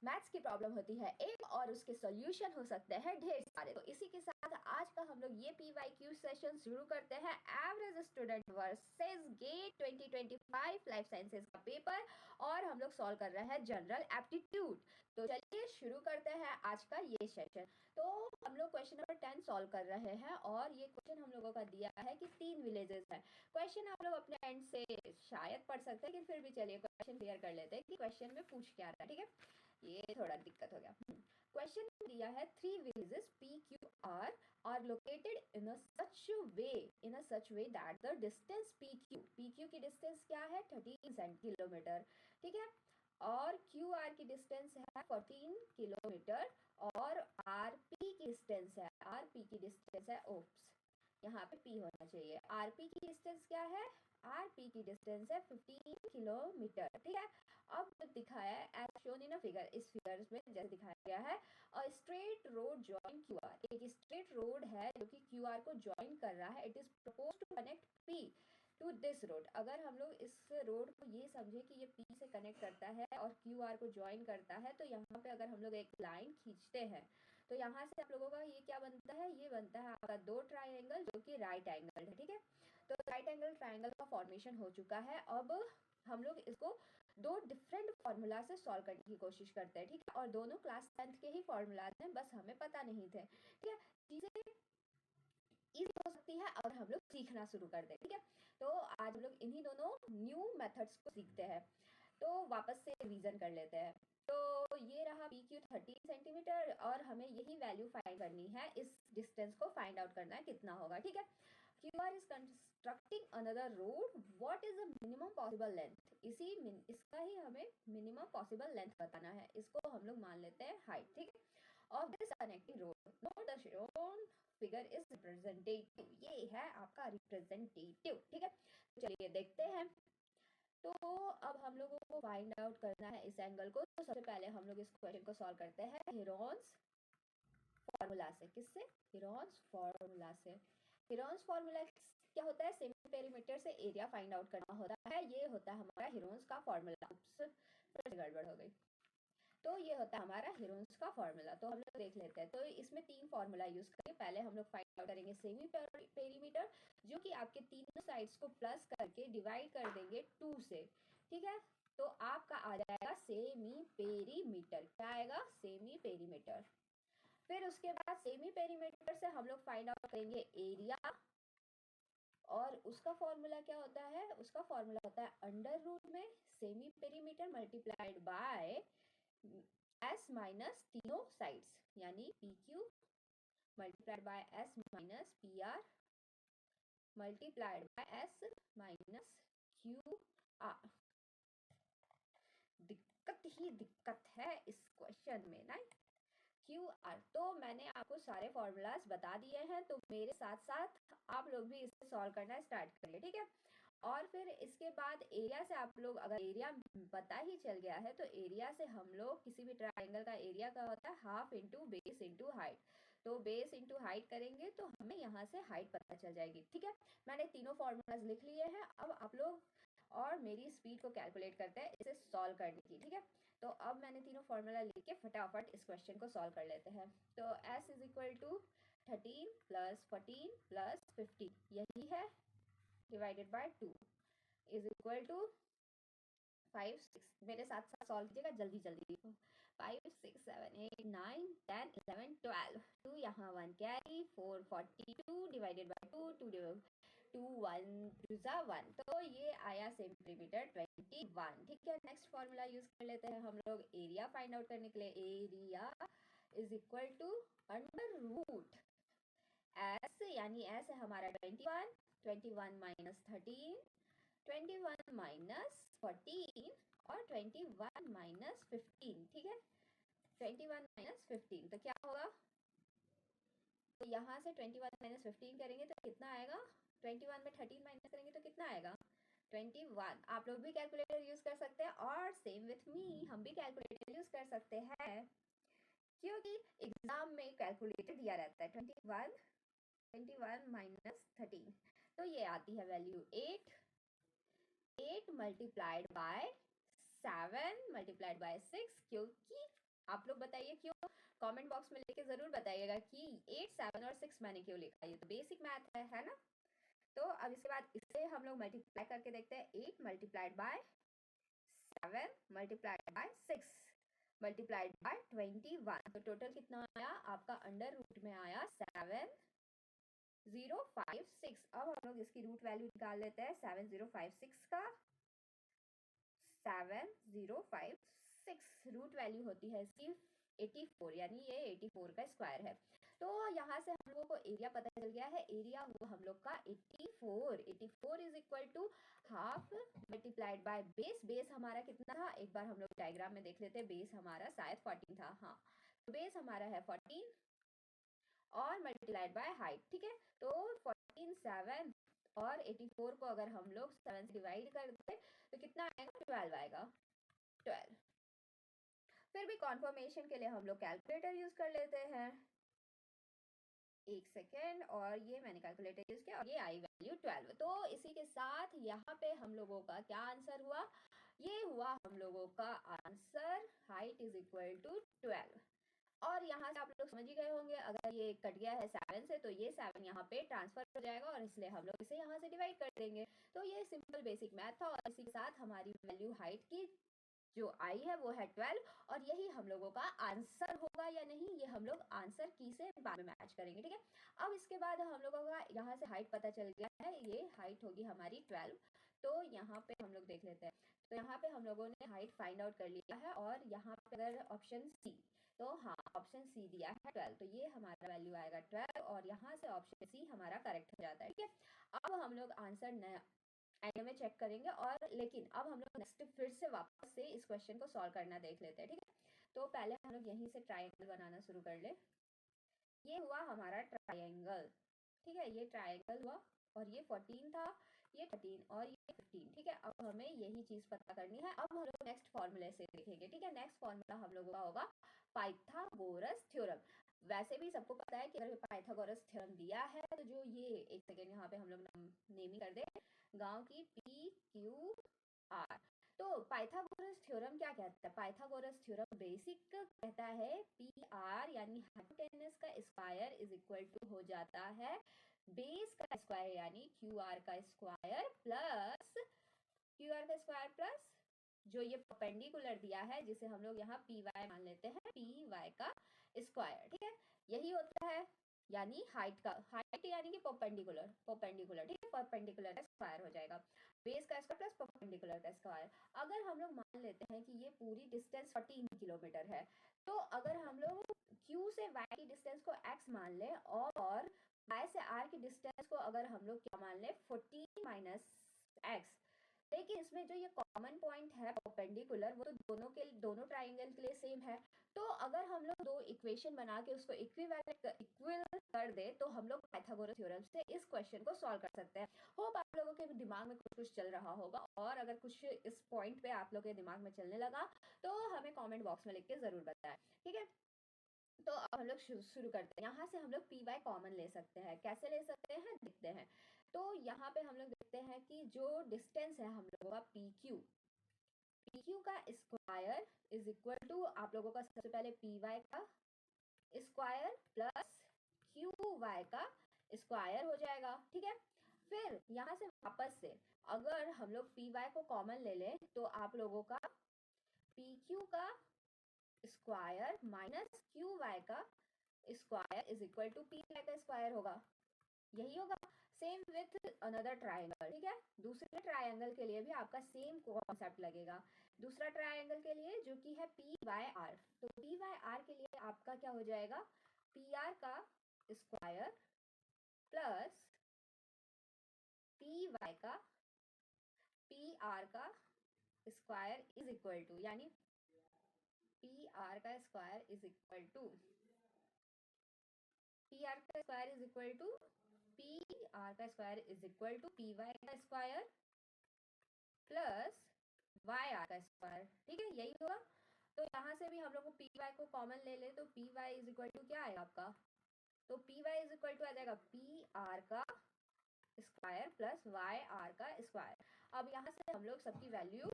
Maths की problem होती है एक और उसके सॉल्यूशन हो सकते हैं ढेर सारे। तो इसी के साथ आज का हम लोग ये PYQ सेशन शुरू करते हैं। Average student versus GATE 2025 life sciences का पेपर और हम लोग सॉल्व कर रहे हैं जनरल एप्टीट्यूड। तो चलिए शुरू करते हैं आज का ये सेशन। तो हम लोग क्वेश्चन नंबर 10 सॉल्व कर रहे हैं और ये क्वेश्चन हम लोगों का दिया है कि 3 विलेजेस है। क्वेश्चन आप लोग अपने एंड से शायद पढ़ सकते हैं, लेकिन फिर भी चलिए क्वेश्चन क्लियर कर लेते हैं कि क्वेश्चन में पूछ क्या रहा है। ठीक है, ये थोड़ा दिक्कत हो गया। क्वेश्चन दिया है 3 villages PQR are located in a such way that the distance PQ की डिस्टेंस क्या है 13 किलोमीटर। ठीक है, और QR की डिस्टेंस है 14 किलोमीटर और RP की डिस्टेंस है ओप्स, यहाँ पे P होना चाहिए। RP की डिस्टेंस क्या है, RP की डिस्टेंस है 15 किलोमीटर। ठीक है, अब दिखाया है as shown in a figure, इस फिगर में जैसे दिखाया गया है a straight road join QR, एक स्ट्रेट रोड है जो कि QR को जॉइन कर रहा है। It is propose to connect P to this road. अगर हम लोग इस रोड को ये समझे कि ये P से कनेक्ट करता है और QR को जॉइन करता है, तो यहाँ पे अगर हम लोग एक लाइन खींचते हैं तो यहाँ से आप लोगों का ये क्या बनता है, ये बनता है आपका दो ट्राइंगल जो कि राइट एंगल है। ठीक है, तो राइट एंगल ट्राइंगल का फॉर्मेशन हो चुका है। अब हम लोग इसको दो डिफरेंट फॉर्मूला से सॉल्व करने की कोशिश करते हैं। ठीक है, और दोनों क्लास 10th के ही फॉर्मूलाज हैं, बस हमें पता नहीं थे। ठीक है, चीजें इजी हो सकती है अगर हम लोग सीखना शुरू कर दें। ठीक है, तो आज हम लोग इन्हीं दोनों न्यू मेथड्स को सीखते हैं। तो वापस से रिवीजन कर लेते हैं। तो ये रहा PQ 13 सेंटीमीटर और हमें यही वैल्यू फाइंड करनी है, इस डिस्टेंस को फाइंड आउट करना है कितना होगा। ठीक है, QR is constructing another road. What is the minimum possible length? इसका ही हमें मिनिमम पॉसिबल लेंथ बताना है। इसको हम लोग मान लेते हैं हाइट। ठीक है, of this connecting road note the shown figure is representative, ये है आपका रिप्रेजेंटेटिव। ठीक है, चलिए देखते हैं। तो अब हम लोगों को फाइंड आउट करना है इस एंगल को। तो सबसे पहले हम लोग इस क्वेश्चन को सॉल्व करते हैं हेरोन्स फॉर्मूला से। किससे, हेरोन्स फॉर्मूला से। हेरोन्स फॉर्मूला क्या होता है, सेमी पेरीमीटर से एरिया फाइंड आउट करना होता है। ये होता है हमारा हेरोन्स का फॉर्मूला। फिर से गड़बड़ हो गई। तो ये होता है हमारा हेरोन्स का फॉर्मूला। तो हम लोग देख लेते हैं। तो इसमें 3 फॉर्मूला यूज करेंगे। पहले हम लोग फाइंड आउट करेंगे सेमी पेरीमीटर, जो कि आपके तीनों साइड्स को प्लस करके डिवाइड कर देंगे 2 से। ठीक है, तो आपका आ जाएगा सेमी पेरीमीटर। क्या आएगा, सेमी पेरीमीटर। फिर उसके बाद सेमी पेरीमीटर से हम लोग फाइंड आउट करेंगे एरिया, और उसका फॉर्मूला क्या होता है, उसका फॉर्मूला होता है अंडर रूट में semi perimeter multiplied by S minus तीनों साइड्स, यानी PQ multiplied by S minus PR multiplied by S minus QR। दिक्कत ही दिक्कत है इस क्वेश्चन में ना। QR, तो मैंने आपको सारे फॉर्मूलाज बता दिए हैं, तो मेरे साथ साथ आप लोग भी इसे सॉल्व करना स्टार्ट करिए। ठीक है, और फिर इसके बाद एरिया से आप लोग, अगर एरिया पता ही चल गया है तो एरिया से हम लोग किसी भी ट्राइंगल का एरिया का होता है half into base into height. तो बेस इंटू हाइट करेंगे तो हमें यहाँ से हाइट पता चल जाएगी। ठीक है, मैंने तीनों फॉर्मूलाज लिख लिए हैं। अब आप लोग और मेरी स्पीड को कैलकुलेट करते हैं इसे सॉल्व करने की। ठीक है, तो अब मैंने तीनों फॉर्मूला लिख के फटाफट इस क्वेश्चन को सॉल्व कर लेते हैं। तो S is equal to 13 plus 14 plus 15, यही है, divided by 2 is equal to 5 6, मेरे साथ साथ सॉल्व कीजिएगा जल्दी जल्दी। 5 6 7 8 9 10 11 12, 2 यहाँ 1 कैरी, 4 42 डिवाइडेड बाय 2, 2 1 2 1, तो ये आया सेंटीमीटर 21। ठीक है, नेक्स्ट फॉर्मूला यूज कर लेते हैं हम लोग एरिया फाइंड आउट करने के लिए। Area is equal to under root S, यानी एस है हमारा 21, 21 माइनस 13, 21 माइनस 14 और 21 माइनस 15। ठीक है, 21 माइनस 15 तो क्या होगा, तो यहाँ से 21 माइनस 15 करेंगे तो कितना आएगा, 21 में 13 माइनस करेंगे तो कितना आएगा 21। आप लोग भी कैलकुलेटर यूज कर सकते हैं और सेम विथ मी हम भी कैलकुलेटर यूज कर सकते हैं, क्योंकि एग्जाम में कैलकुलेटर दिया रहता है 21 माइनस 13, तो ये आती है value 8 multiplied by 7 multiplied by 6, क्योंकि आप लोग बताइए क्यों, कमेंट बॉक्स में लेके जरूर बताइएगा कि 8, 7 और 6 मैंने क्यों लिखा, ये तो बेसिक मैथ है ना। तो अब इसके बाद इसे हम लोग मल्टीप्लाई करके देखते हैं। 8 multiplied by 7 multiplied by 6 multiplied by 21, तो टोटल कितना आया आपका, अंडर रूट में आया 7056। अब हम लोग इसकी रूट वैल्यू निकाल लेते हैं 7056 का। 7056 रूट वैल्यू होती है इसकी 84, यानी ये 84 का स्क्वायर है। तो यहाँ से हम लोगों को एरिया पता चल गया है, एरिया हुआ हम लोग का 84। 84 is equal to half multiplied by base. Base हमारा कितना था, एक बार हम लोग डायग्राम में देख लेते हैं। बेस हमारा शायद 14 था, हाँ, तो बेस हमारा है 14 और मल्टीप्लाइड बाय हाइट, ठीक है। तो 14 7 और 84 को अगर हम लोग 7 से डिवाइड कर दें तो कितना आएगा, 12 आएगा, 12। फिर भी कॉन्फर्मेशन के लिए हम लोग कैलकुलेटर यूज कर लेते हैं। एक सेकेंड, और ये मैंने कैलकुलेटर यूज किया और ये आई वैल्यू 12। तो इसी के साथ यहाँ पे हम लोगों का क्या आंसर हुआ, ये हुआ हम लोगों का answer, height is equal to 12। और यहाँ से आप लोग समझ ही गए होंगे, अगर ये कट गया है 7 से तो ये 7 यहाँ पे ट्रांसफर हो जाएगा और इसलिए हम लोग इसे यहाँ से डिवाइड कर देंगे। तो ये सिंपल बेसिक मैथ था, और इसी के साथ हमारी वैल्यू हाइट की जो आई है वो है 12, और यही हम लोगों का आंसर होगा या नहीं, ये हम लोग आंसर की से बाद में मैच करेंगे, ठीक है। अब इसके बाद हम लोगों का यहाँ से हाइट पता चल गया है, ये हाइट होगी हमारी 12। तो यहाँ पे हम लोग देख लेते हैं, तो यहाँ पे हम लोगों ने हाइट फाइंड आउट कर लिया है, और यहाँ पे अगर ऑप्शन सी, तो हाँ ऑप्शन सी दिया है 12, तो ये हमारा वैल्यू आएगा 12, और यहाँ से ऑप्शन सी हमारा करेक्ट हो जाता है, ठीक है। अब हम लोग आंसर एंड में चेक करेंगे, और लेकिन अब हम लोग नेक्स्ट फिर से वापस से इस क्वेश्चन को सॉल्व करना देख लेते हैं, ठीक है। तो पहले हम लोग यहीं से ट्राइंगल बनाना शुरू कर ले। ये हुआ हमारा ट्राइंगल, ठीक है, ये ट्राइंगल हुआ, और ये 14 था, ये 13 और ये 15, ठीक है। अब हमें यही चीज पता करनी है। अब हम लोग नेक्स्ट फॉर्मूले से देखेंगे, ठीक है। नेक्स्ट फॉर्मूला हम लोगों का होगा पाइथागोरस थ्योरम। वैसे भी सबको पता है कि अगर पाइथागोरस थ्योरम दिया है तो जो ये, एक सेकेंड यहाँ पे हम लोग नेमिंग कर दे, गांव की PQR। तो पाइथागोरस थ्योरम क्या कहता है, पाइथागोरस थ्योरम बेसिक कहता है PR यानी हाइपोटेनस का स्क्वायर इज इक्वल टू हो जाता है बेस का स्क्वायर यानी QR का स्क्वायर प्लस QR का स्क्वायर प्लस जो ये परपेंडिकुलर दिया है जिसे हम लोग यहाँ PY मान लेते हैं, PY का स्क्वायर, ठीक है। यही होता है, यानी हाइट का, हाइट यानी कि परपेंडिकुलर, परपेंडिकुलर, ठीक है, परपेंडिकुलर का स्क्वायर हो जाएगा, बेस का स्क्वायर प्लस परपेंडिकुलर का स्क्वायर। अगर हम लोग मान लेते हैं कि ये पूरी डिस्टेंस 14 किलोमीटर है, तो अगर हम लोग Q से Y की डिस्टेंस को X मान ले और Y से R की डिस्टेंस को अगर हम लोग क्या मान ले, 14 माइनस X, लेकिन इसमें जो ये कॉमन पॉइंट है परपेंडिकुलर, वो तो दोनों ट्राइंगल के लिए सेम है। तो अगर हम लोग दो इक्वेशन बना के उसको इक्वल कर दे तो हम लोग पाइथागोरस थ्योरम से इस क्वेश्चन को सॉल्व कर सकते हैं। होप आप लोगों के दिमाग में कुछ कुछ चल रहा होगा, और अगर कुछ इस पॉइंट पे आप लोग के दिमाग में चलने लगा तो हमें कॉमेंट बॉक्स में लिख के जरूर बताएं, ठीक है। तो अब हम लोग शुरू करते हैं। यहाँ से हम लोग PY कॉमन ले सकते हैं, कैसे ले सकते हैं देखते हैं। तो यहाँ पे हम लोग देखते हैं कि जो डिस्टेंस है हम लोगों का PQ का स्क्वायर इज इक्वल टू, आप लोगों का सबसे पहले PY का स्क्वायर प्लस QY का स्क्वायर हो जाएगा, ठीक है। फिर यहाँ से वापस से अगर हम लोग PY को कॉमन ले लें तो आप लोगों का PQ का स्क्वायर माइनस QY का square is equal to PY का स्क्वायर होगा, यही होगा। सेम विथ अनदर ट्राइंगल, ठीक है। दूसरे ट्राइंगल के लिए भी आपका सेम कॉन्सेप्ट लगेगा। दूसरा ट्राइंगल के लिए जो कि है PYR, तो PYR के लिए आपका क्या हो जाएगा, PR का स्क्वायर प्लस PY का PR का स्क्वायर इज इक्वल टू, यानी PR का square is equal to PR का square is equal to PR का square is equal to PY का स्क्वायर प्लस YR का स्क्वायर, ठीक है, यही होगा। तो यहाँ से भी हम लोग को PY को कॉमन ले ले तो PY इज इक्वल टू क्या आएगा आपका, तो PY इज इक्वल टू आ जाएगा PR का स्क्वायर प्लस YR का स्क्वायर। अब यहाँ से हम लोग सबकी वैल्यू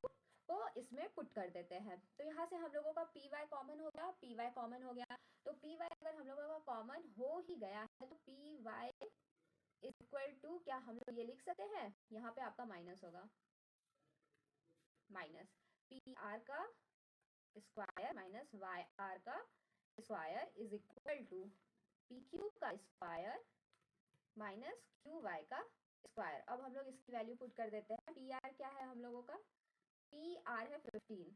को इसमें पुट कर देते हैं। तो यहाँ से हम लोगों का पी वाई कॉमन हो गया, पी वाई कॉमन हो गया। तो पी वाई अगर हम लोगों का कॉमन हो ही गया है तो पी वाई इक्वल टू क्या हम लोग ये लिख सकते हैं, यहाँ पे आपका माइनस होगा, माइनस पी आर का स्क्वायर माइनस वाई आर का square is equal to P Q का स्क्वायर माइनस क्यू वाई का स्क्वायर। अब हम लोग इसकी वैल्यू पुट कर देते हैं। पी आर क्या है हम लोगों का, पी आर है 15,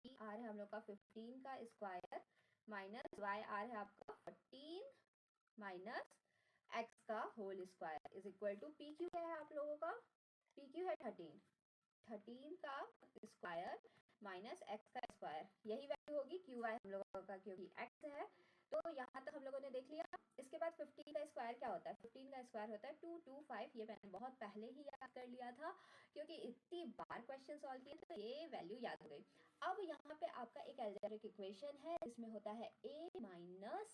पी आर है हम लोग का 15 का स्क्वायर माइनस वाई आर है आपका 14 माइनस एक्स का whole square is equal to P Q है आप लोगों का, पी क्यू है 13 का स्क्वायर माइनस एक्स का स्क्वायर, यही वैल्यू होगी क्यू वाई हम लोगों का क्योंकि एक्स है। तो यहाँ तक हम लोगों ने देख लिया। इसके बाद 15 का स्क्वायर क्या होता है, 15 का स्क्वायर होता है 225, ये मैंने बहुत पहले ही याद कर लिया था क्योंकि इतनी बार क्वेश्चन सॉल्व किए तो ये वैल्यू याद हो गई। अब यहाँ पे आपका एक अलजेब्रिक इक्वेशन है जिसमें होता है a माइनस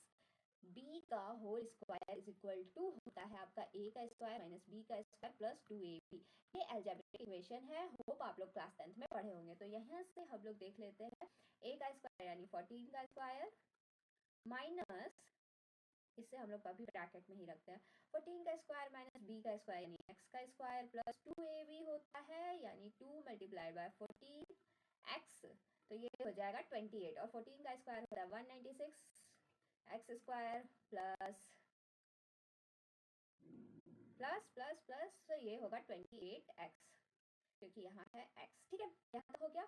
b का whole square is equal to होता है आपका a का स्क्वायर माइनस b का स्क्वायर प्लस 2ab। ये अलजेब्रिक इक्वेशन है, होप आप लोग क्लास 10th में पढ़े होंगे। तो यहाँ से हम लोग देख लेते हैं a का स्क्वायर यानी 14 का स्क्वायर माइनस, इससे हम लोग कभी ब्रैकेट में ही रखते हैं, 14 का स्क्वायर माइनस b का स्क्वायर यानी x का स्क्वायर प्लस 2ab होता है यानी 2 मल्टीप्लाइड बाय 14x, तो ये हो जाएगा 28 और 14 का स्क्वायर होता है 196 x square plus plus plus plus तो ये होगा 28x क्योंकि यहाँ है x। ठीक है, यहाँ तक हो गया।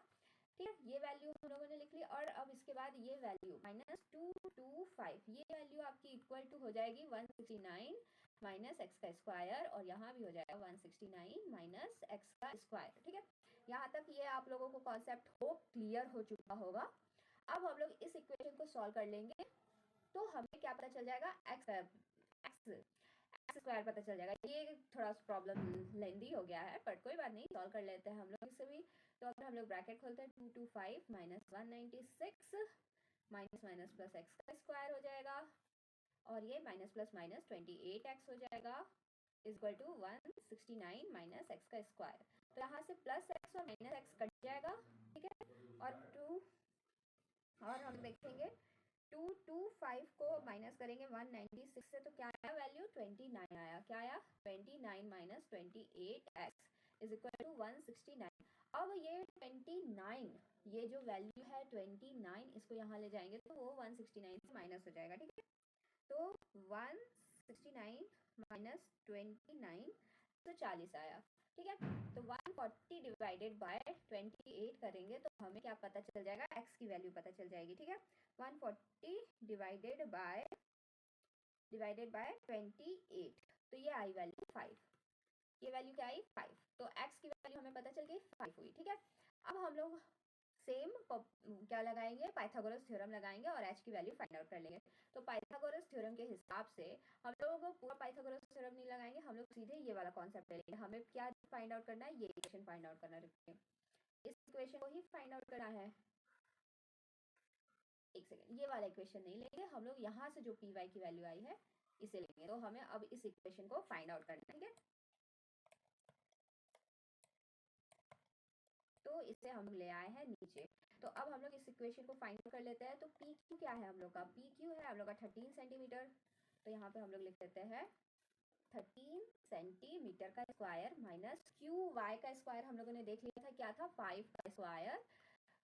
ठीक है, ये वैल्यू हम लोगों ने लिख ली और अब इसके बाद ये वैल्यू -225 ये वैल्यू आपकी इक्वल टू हो जाएगी 169 माइनस एक्स का स्क्वायर और यहाँ भी हो जाएगा 169 माइनस एक्स का स्क्वायर। ठीक है, यहाँ तक ये आप लोगों को कॉन्सेप्ट होप क्लियर हो चुका होगा। अब हम लोग इस इक्वेशन को सॉल्व कर लेंगे तो हमें क्या पता चल जाएगा, एक्स स्क्वायर पता चल जाएगा। ये थोड़ा सा प्रॉब्लम लेंदी हो गया है बट कोई बात नहीं, सॉल्व कर लेते हैं हम लोग इसे भी। तो अगर हम लोग ब्रैकेट खोलते हैं 225 minus 196 minus minus plus x का स्क्वायर हो जाएगा और ये माइनस प्लस माइनस 28x हो जाएगा is equal to 169 minus X का स्क्वायर। तो यहाँ से प्लस एक्स और माइनस एक्स कट जाएगा। ठीक है, और हम देखेंगे 225 को माइनस करेंगे 196 से तो क्या आया वैल्यू 29 आया। क्या आया 29 minus 28x is equal to 169। अब ये 29 ये जो वैल्यू है 29 इसको यहाँ ले जाएंगे तो वो 169 से माइनस हो जाएगा। ठीक है, तो 169 माइनस 29 तो 40 आया। ठीक है, तो 140 डिवाइडेड बाय 28 करेंगे तो हमें क्या पता चल जाएगा, x की वैल्यू पता चल जाएगी। ठीक है, 140 डिवाइडेड बाय 28 तो ये आई वैल्यू 5, ये वैल्यू क्या आई 5, तो x की वैल्यू हमें पता चल गई 5 हुई। ठीक है, अब हम लोग सेम क्या लगाएंगे, पाइथागोरस थ्योरम लगाएंगे और h की वैल्यू फाइंड आउट कर लेंगे। तो पाइथागोरस थ्योरम के हिसाब से हम लोगों को पूरा पाइथागोरस थ्योरम नहीं लगाएंगे, हम लोग सीधे ये वाला कॉन्सेप्ट ले लेंगे। हमें क्या फाइंड आउट करना है, ये इक्वेशन फाइंड आउट करना है, इस इक्वेशन को ही फाइंड आउट करना है। एक सेकेंड, ये वाला इक्वेशन नहीं लेंगे हम लोग, यहाँ से जो पी वाई की वैल्यू आई है इसे लेंगे। तो हमें अब इस इक्वेशन को फाइंड आउट करना है। ठीक है, तो इसे हम ले आए हैं नीचे। तो अब हम लोग इस इक्वेशन को फाइंड कर लेते हैं। तो पी क्यू क्या है हम लोग का, पी क्यू है हम लोग का 13 सेंटीमीटर। तो यहाँ पे हम लोग लिख देते हैं 13 सेंटीमीटर का स्क्वायर माइनस क्यू वाई का स्क्वायर हम लोगों ने देख लिया था क्या था 5 का square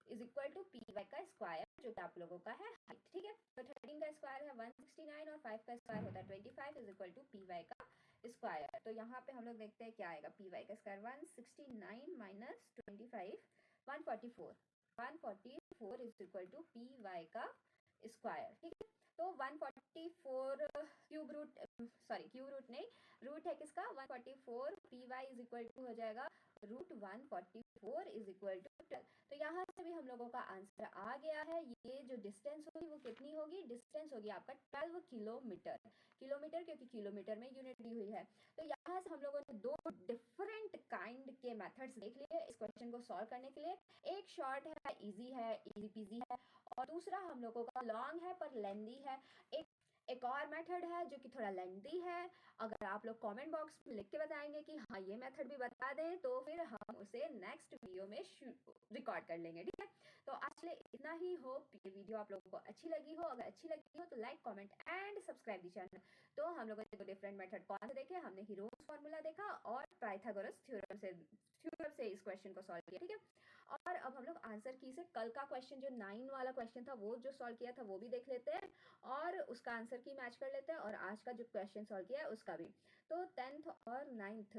is equal to P Y का स्क्वायर जो कि आप लोगों का है हाइट। ठीक है, तो 13 का स्क्वायर है 169 और 5 का स्क्वायर होता है 25 is equal to P Y का स्क्वायर। तो यहाँ पे हम लोग देखते हैं क्या आएगा, पी वाई का स्क्वायर 169 माइनस 25 144 144 is equal to P Y का स्क्वायर। ठीक है, तो 144 क्यूब रूट क्यूब रूट नहीं, रूट है किसका 144, P Y is equal to हो जाएगा रूट 144 इज इक्वल टू 12। तो यहाँ से भी हम लोगों का आंसर आ गया है। ये जो डिस्टेंस होगी वो कितनी होगी, डिस्टेंस होगी आपका 12 किलोमीटर, किलोमीटर क्योंकि किलोमीटर में यूनिट दी हुई है। तो यहाँ से हम लोगों ने दो डिफरेंट काइंड के मेथड्स देख लिए इस क्वेश्चन को सॉल्व करने के लिए। एक शॉर्ट है, इजी है, इजी पीजी है, और दूसरा हम लोगों का लॉन्ग है पर लेंदी है। एक एक और मेथड है जो कि थोड़ा लेंथी है। अगर आप लोग कमेंट बॉक्स में लिख के बताएंगे कि हाँ ये मेथड भी बता दें तो फिर हम उसे नेक्स्ट वीडियो में रिकॉर्ड कर लेंगे, ठीक है। तो आज के लिए इतना ही। होप ये वीडियो आप लोगों को अच्छी लगी हो। अगर अच्छी लगी हो तो like comment and subscribe the channel. तो हम लोगों ने डिफरेंट मेथड कौन से देखे, हमने हीरोज फॉर्मूला देखा और पाइथागोरस थ्योरम से इस क्वेश्चन को सॉल्व किया, ठीक है। और अब हम लोग आंसर की से कल का क्वेश्चन जो 9 वाला क्वेश्चन था वो जो सॉल्व किया था वो भी देख लेते हैं और उसका आंसर की मैच कर लेते हैं और आज का जो क्वेश्चन सॉल्व किया है उसका भी। तो 10th और 9th,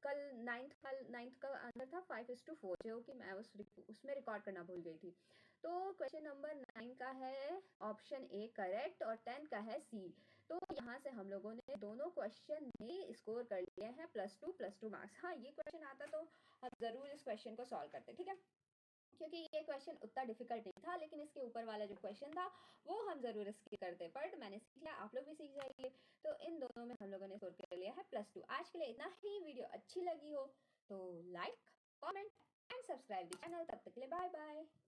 कल 9th का आंसर था 5:4 जो कि मैं उसमें रिकॉर्ड करना भूल गई थी। तो क्वेश्चन नंबर 9 का है ऑप्शन ए करेक्ट और 10 का है सी। तो यहाँ से हम लोगों ने दोनों क्वेश्चन में स्कोर कर लिए हैं +2 मार्क्स। हाँ ये क्वेश्चन आता तो हम जरूर इस क्वेश्चन को सॉल्व करते, ठीक है, क्योंकि ये क्वेश्चन उतना डिफिकल्ट नहीं था, लेकिन इसके ऊपर वाला जो क्वेश्चन था वो हम जरूर स्किप करते, बट मैंने सीख लिया, आप लोग भी सीख जाएंगे। तो इन दोनों में हम लोगों ने स्कोर कर लिया है +2। आज के लिए इतना ही। वीडियो अच्छी लगी हो तो like comment and subscribe the channel. तब तक के लिए बाय बाय।